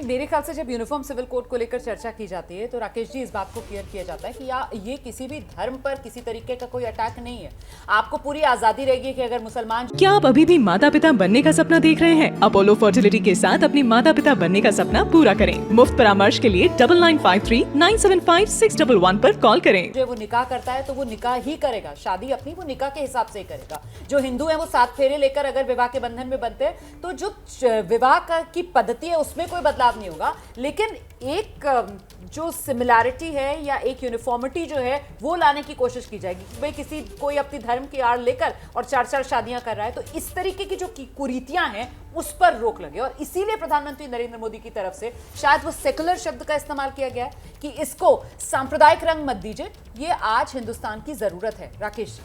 मेरे ख्याल से जब यूनिफॉर्म सिविल कोड को लेकर चर्चा की जाती है तो राकेश जी इस बात को क्लियर किया जाता है कि ये किसी भी धर्म पर किसी तरीके का कोई अटैक नहीं है। आपको पूरी आजादी रहेगी कि अगर मुसलमान। क्या आप अभी भी माता पिता बनने का सपना देख रहे हैं? अपोलो फर्टिलिटी के साथ अपनी माता पिता बनने का सपना पूरा करें। मुफ्त परामर्श के लिए 9953975611 पर कॉल करें। जो वो निकाह करता है तो वो निकाह ही करेगा, शादी अपनी वो निकाह के हिसाब से ही करेगा। जो हिंदू है वो 7 फेरे लेकर अगर विवाह के बंधन में बनते हैं तो जो विवाह की पद्धति है उसमें कोई बदलाव नहीं होगा, लेकिन एक जो सिमिलैरिटी है या एक यूनिफॉर्मिटी जो है वो लाने की कोशिश की जाएगी कि भाई कोई अपनी धर्म की आड़ लेकर और 4 शादियां कर रहा है तो इस तरीके की जो कुरीतियां हैं उस पर रोक लगे। और इसीलिए प्रधानमंत्री नरेंद्र मोदी की तरफ से शायद वो सेकुलर शब्द का इस्तेमाल किया गया है कि इसको सांप्रदायिक रंग मत दीजिए, ये आज हिंदुस्तान की जरूरत है। राकेश,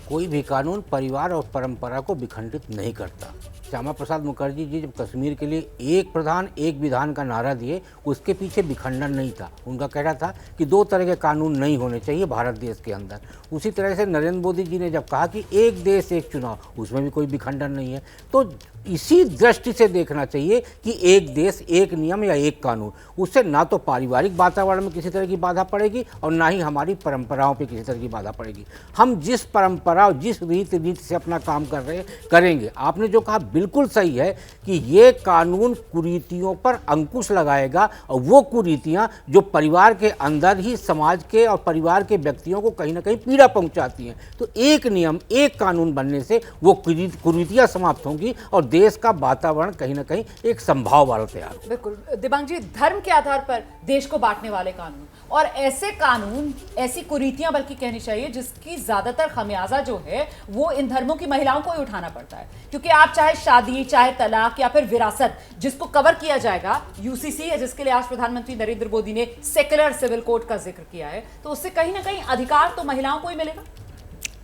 कोई भी कानून परिवार और परंपरा को विखंडित नहीं करता। श्यामा प्रसाद मुखर्जी जी जब कश्मीर के लिए एक प्रधान एक विधान का नारा दिए, उसके पीछे विखंडन नहीं था। उनका कहना था कि 2 तरह के कानून नहीं होने चाहिए भारत देश के अंदर। उसी तरह से नरेंद्र मोदी जी ने जब कहा कि एक देश एक चुनाव, उसमें भी कोई विखंडन नहीं है। तो इसी दृष्टि से देखना चाहिए कि एक देश एक नियम या एक कानून, उससे ना तो पारिवारिक वातावरण में किसी तरह की बाधा पड़ेगी और ना ही हमारी परंपराओं पे किसी तरह की बाधा पड़ेगी। हम जिस परंपरा और जिस रीति से अपना काम कर रहे हैं करेंगे। आपने जो कहा बिल्कुल सही है कि ये कानून कुरीतियों पर अंकुश लगाएगा और वो कुरीतियाँ जो परिवार के अंदर ही समाज के और परिवार के व्यक्तियों को कहीं ना कहीं पीड़ा पहुँचाती हैं। तो एक नियम एक कानून बनने से वो कुरीतियाँ समाप्त होंगी और देश का वातावरण कहीं ना कहीं एक संभाव वाला तैयार हो। बिल्कुल दिबांग जी, धर्म के आधार पर देश को बांटने वाले कानून और ऐसे कानून, ऐसी कुरीतियां बल्कि कहनी चाहिए जिसकी ज्यादातर खमियाजा जो है वो इन धर्मों की महिलाओं को ही उठाना पड़ता है। क्योंकि आप चाहे शादी, चाहे तलाक या फिर विरासत, जिसको कवर किया जाएगा यूसीसी है, जिसके लिए आज प्रधानमंत्री नरेंद्र मोदी ने सेक्युलर सिविल कोड का जिक्र किया है, तो उससे कहीं ना कहीं अधिकार तो महिलाओं को ही मिलेगा।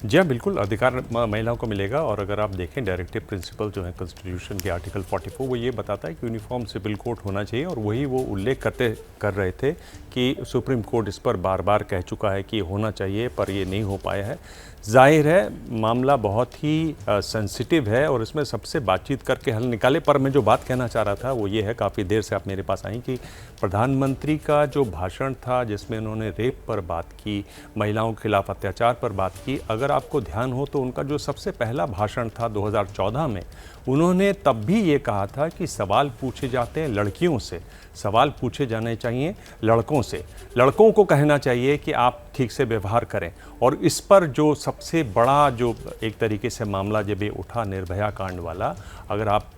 जी हाँ, बिल्कुल अधिकार महिलाओं को मिलेगा। और अगर आप देखें डायरेक्टिव प्रिंसिपल जो है कॉन्स्टिट्यूशन के आर्टिकल 44, वो ये बताता है कि यूनिफॉर्म सिविल कोड होना चाहिए। और वही वो उल्लेख कर रहे थे कि सुप्रीम कोर्ट इस पर बार बार कह चुका है कि होना चाहिए, पर ये नहीं हो पाया है। जाहिर है मामला बहुत ही सेंसिटिव है और इसमें सबसे बातचीत करके हल निकाले। पर मैं जो बात कहना चाह रहा था वो ये है, काफ़ी देर से आप मेरे पास आई, कि प्रधानमंत्री का जो भाषण था जिसमें उन्होंने रेप पर बात की, महिलाओं के खिलाफ अत्याचार पर बात की, अगर आपको ध्यान हो तो उनका जो सबसे पहला भाषण था 2014 में, उन्होंने तब भी ये कहा था कि सवाल पूछे जाते हैं लड़कियों से, सवाल पूछे जाने चाहिए लड़कों से। लड़कों को कहना चाहिए कि आप ठीक से व्यवहार करें। और इस पर जो सबसे बड़ा जो एक तरीके से मामला जब ये उठा निर्भया कांड वाला, अगर आप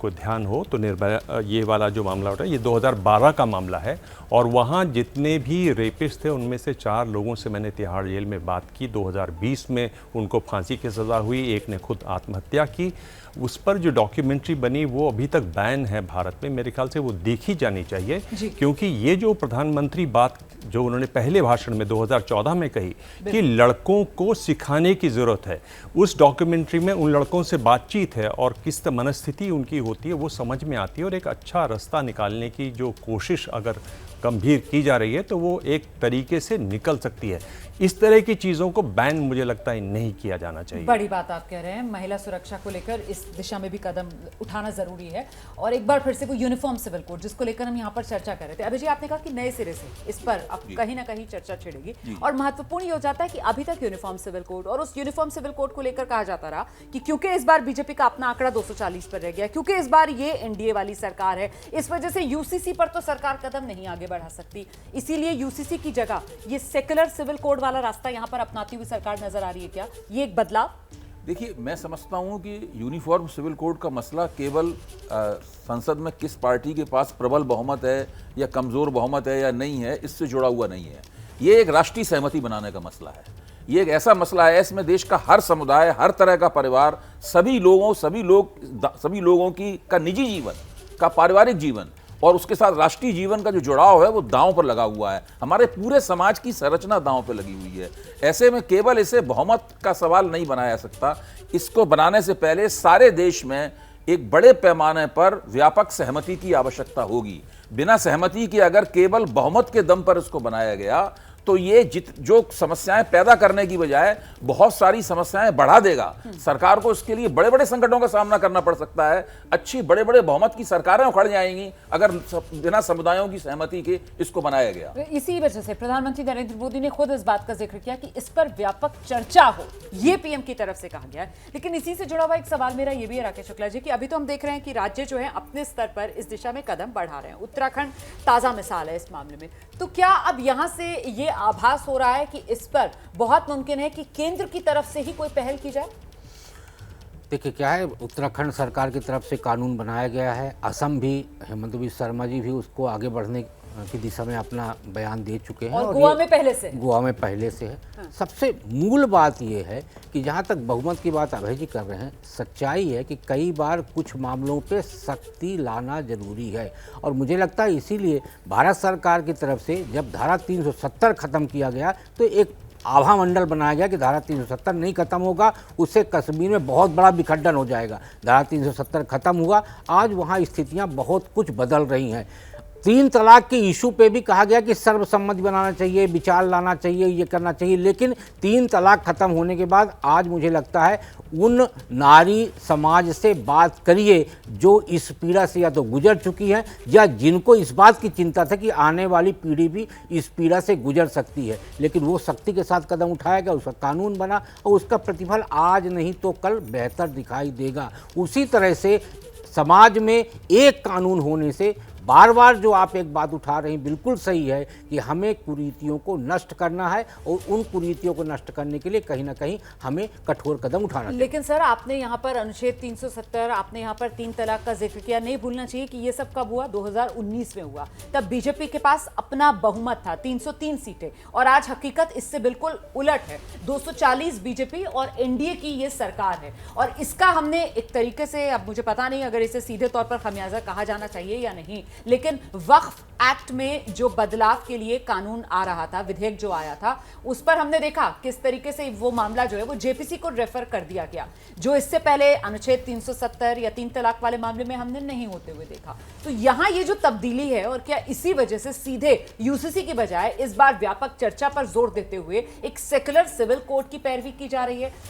को ध्यान हो तो निर्भया ये वाला जो मामला उठा ये 2012 का मामला है। और वहाँ जितने भी रेपिस्ट थे उनमें से 4 लोगों से मैंने तिहाड़ जेल में बात की। 2020 में उनको फांसी की सज़ा हुई, एक ने खुद आत्महत्या की। उस पर जो डॉक्यूमेंट्री बनी वो अभी तक बैन है भारत में। मेरे ख्याल से वो देखी जानी चाहिए, क्योंकि ये जो प्रधानमंत्री बात जो उन्होंने पहले भाषण में 2014 में कही कि लड़कों को सिखाने की ज़रूरत है, उस डॉक्यूमेंट्री में उन लड़कों से बातचीत है और किस मनस्थिति उनकी होती है वो समझ में आती है। और एक अच्छा रास्ता निकालने की जो कोशिश अगर गंभीर की जा रही है तो वो एक तरीके से निकल सकती है। इस तरह की चीज़ों को बैन मुझे लगता है नहीं किया जाना चाहिए। बड़ी बात आप कह रहे हैं, महिला सुरक्षा को लेकर इस दिशा में भी कदम उठाना जरूरी है। और एक बार फिर से वो यूनिफॉर्म सिविल कोड जिसको लेकर हम यहाँ पर चर्चा कर रहे थे, अभी जी आपने कहा कि नए सिरे से इस पर अब कहीं ना कहीं चर्चा छिड़ेगी। और महत्वपूर्ण ये हो जाता है कि अभी तक यूनिफॉर्म सिविल कोड और उस यूनिफॉर्म सिविल कोड को लेकर कहा जाता रहा कि क्योंकि इस बार बीजेपी का अपना आंकड़ा 240 पर रह गया, क्योंकि इस बार ये एनडीए वाली सरकार है, इस वजह से यूसीसी पर तो सरकार कदम नहीं आगे बढ़ा सकती, इसीलिए यूसीसी की जगह ये सेक्युलर सिविल कोड वाला रास्ता यहाँ पर अपनाती हुई सरकार नजर आ रही है। क्या ये एक बदलाव? देखिए, मैं समझता हूँ कि यूनिफॉर्म सिविल कोड का मसला केवल संसद में किस पार्टी के पास प्रबल बहुमत है या कमज़ोर बहुमत है या नहीं है, इससे जुड़ा हुआ नहीं है। ये एक राष्ट्रीय सहमति बनाने का मसला है। ये एक ऐसा मसला है, इसमें देश का हर समुदाय, हर तरह का परिवार, सभी लोगों की का निजी जीवन, का पारिवारिक जीवन और उसके साथ राष्ट्रीय जीवन का जो जुड़ाव है वो दांव पर लगा हुआ है। हमारे पूरे समाज की संरचना दांव पर लगी हुई है। ऐसे में केवल इसे बहुमत का सवाल नहीं बनाया जा सकता। इसको बनाने से पहले सारे देश में एक बड़े पैमाने पर व्यापक सहमति की आवश्यकता होगी। बिना सहमति के अगर केवल बहुमत के दम पर इसको बनाया गया तो ये जो समस्याएं पैदा करने की बजाय बहुत सारी समस्याएं बढ़ा देगा। सरकार को इसके लिए बड़े बड़े संकटों का सामना करना पड़ सकता है। अच्छी बड़े बड़े बहुमत की सरकारें उखड़ जाएंगी अगर बिना समुदायों की सहमति के इसको बनाया गया। इसी वजह से प्रधानमंत्री नरेंद्र मोदी ने खुद इस बात का जिक्र किया कि इस पर व्यापक चर्चा हो, ये पीएम की तरफ से कहा गया है। लेकिन इसी से जुड़ा हुआ एक सवाल मेरा ये भी है राकेश शुक्ला जी कि अभी तो हम देख रहे हैं कि राज्य जो है अपने स्तर पर इस दिशा में कदम बढ़ा रहे हैं। उत्तराखंड ताजा मिसाल है इस मामले में। तो क्या अब यहां से ये आभास हो रहा है कि इस पर बहुत मुमकिन है कि केंद्र की तरफ से ही कोई पहल की जाए? देखिए क्या है, उत्तराखंड सरकार की तरफ से कानून बनाया गया है। असम भी, हेमंत बिस्वा शर्मा जी भी उसको आगे बढ़ने की दिशा में अपना बयान दे चुके हैं और गोवा में पहले से है। हाँ। सबसे मूल बात यह है कि जहाँ तक बहुमत की बात अभय जी कर रहे हैं, सच्चाई है कि कई बार कुछ मामलों पे सख्ती लाना जरूरी है। और मुझे लगता है इसीलिए भारत सरकार की तरफ से जब धारा 370 खत्म किया गया तो एक आभा मंडल बनाया गया कि धारा 370 नहीं खत्म होगा, उससे कश्मीर में बहुत बड़ा विखंडन हो जाएगा। धारा 370 खत्म हुआ, आज वहाँ स्थितियाँ बहुत कुछ बदल रही हैं। 3 तलाक के इशू पे भी कहा गया कि सर्वसम्मति बनाना चाहिए, विचार लाना चाहिए, ये करना चाहिए। लेकिन 3 तलाक खत्म होने के बाद आज मुझे लगता है उन नारी समाज से बात करिए जो इस पीड़ा से या तो गुजर चुकी है या जिनको इस बात की चिंता था कि आने वाली पीढ़ी भी इस पीड़ा से गुजर सकती है। लेकिन वो सख्ती के साथ कदम उठाया गया, उसका कानून बना और उसका प्रतिफल आज नहीं तो कल बेहतर दिखाई देगा। उसी तरह से समाज में एक कानून होने से बार बार जो आप एक बात उठा रहे हैं बिल्कुल सही है कि हमें कुरीतियों को नष्ट करना है और उन कुरीतियों को नष्ट करने के लिए कहीं ना कहीं हमें कठोर कदम उठाना चाहिए। लेकिन सर आपने यहाँ पर अनुच्छेद 370, आपने यहाँ पर 3 तलाक का जिक्र किया। नहीं भूलना चाहिए कि ये सब कब हुआ? 2019 में हुआ। तब बीजेपी के पास अपना बहुमत था, 303 सीटें, और आज हकीकत इससे बिल्कुल उलट है। 240 बीजेपी और एनडीए की ये सरकार है। और इसका हमने एक तरीके से, अब मुझे पता नहीं अगर इसे सीधे तौर पर खमियाजा कहा जाना चाहिए या नहीं, लेकिन वक्फ एक्ट में जो बदलाव के लिए कानून आ रहा था, विधेयक जो आया था, उस पर हमने देखा किस तरीके से वो मामला जो है वो जेपीसी को रेफर कर दिया गया, जो इससे पहले अनुच्छेद 370 या 3 तलाक वाले मामले में हमने नहीं होते हुए देखा। तो यहां ये जो तब्दीली है, और क्या इसी वजह से सीधे यूसीसी की बजाय इस बार व्यापक चर्चा पर जोर देते हुए एक सेकुलर सिविल कोड की पैरवी की जा रही है?